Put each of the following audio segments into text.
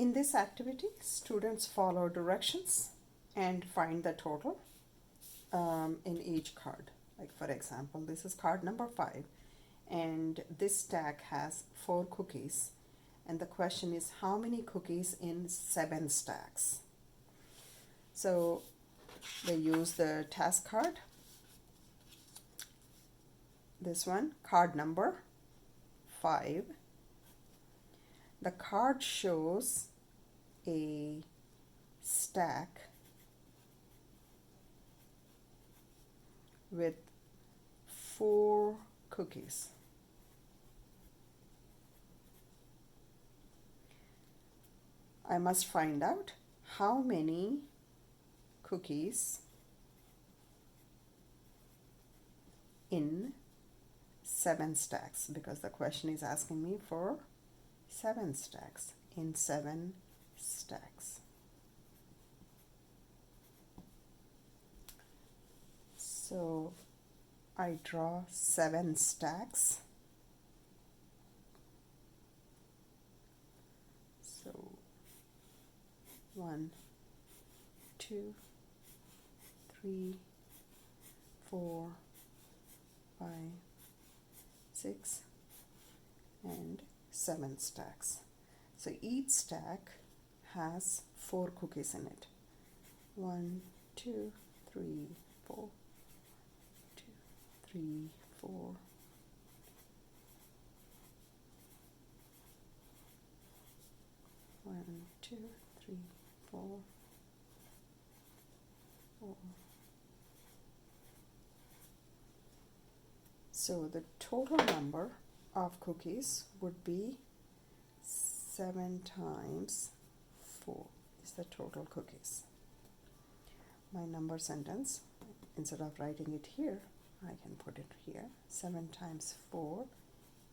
In this activity, students follow directions and find the total in each card. Like for example, this is card number 5, and this stack has 4 cookies. And the question is, how many cookies in 7 stacks? So they use the task card. This one, card number 5. The card shows a stack with 4 cookies. I must find out how many cookies in 7 stacks, because the question is asking me for 7 stacks, in 7 stacks. So I draw 7 stacks. So 1, 2, 3, 4, 5, 6, and 7 stacks. So each stack has 4 cookies in it. 1, 2, 3, 4, 2, 3, 4. 1, 2, 3, 4, 4. So the total number of cookies would be 7 times 4 is the total cookies. My number sentence, instead of writing it here, I can put it here. 7 times 4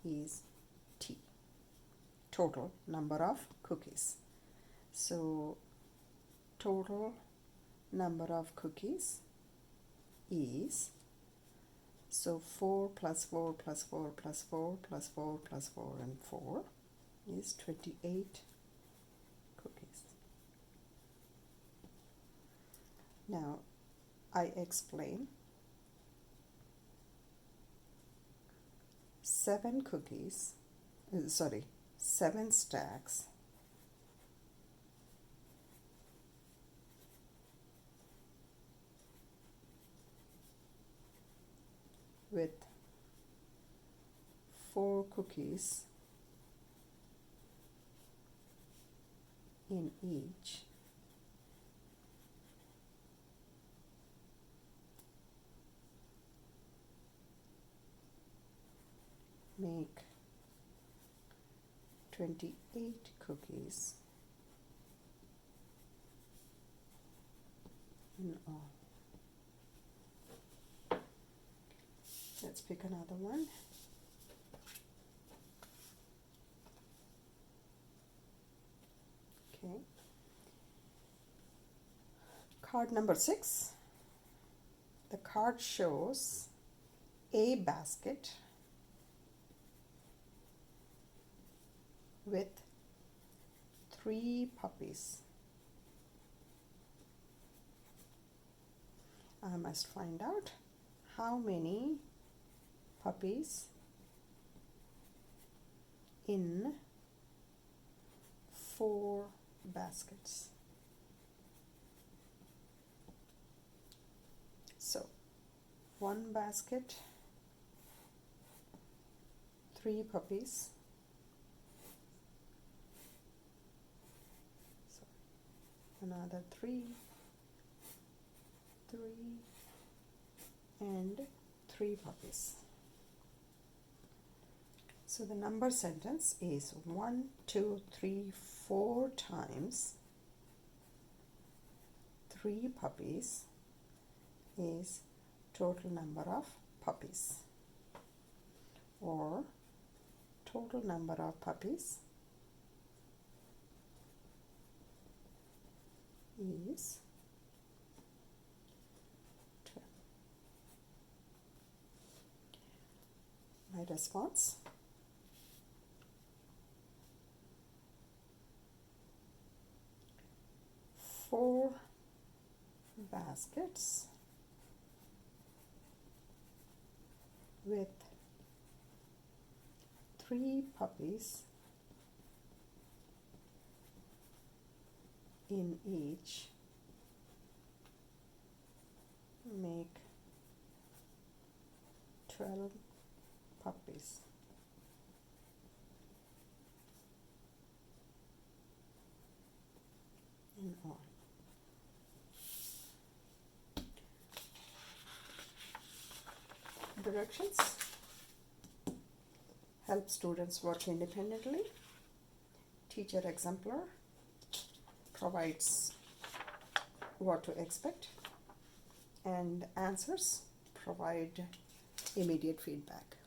is T, total number of cookies. So total number of cookies is, so 4 plus 4 plus 4 plus 4 plus 4 plus 4 and 4 is 28 cookies. Now I explain 7 cookies, 7 stacks with 4 cookies in each. Make 28 cookies in all. Let's pick another one. Okay. Card number 6. The card shows a basket with 3 puppies. I must find out how many puppies in 4 baskets. So 1 basket, 3 puppies. So another 3, 3, and 3 puppies. So the number sentence is 1, 2, 3, 4 times 3 puppies is total number of puppies, or total number of puppies is 12. My response: 4 baskets with 3 puppies in each make 12 puppies. In all. Directions: help students work independently. Teacher exemplar, provides what to expect, and answers provide immediate feedback.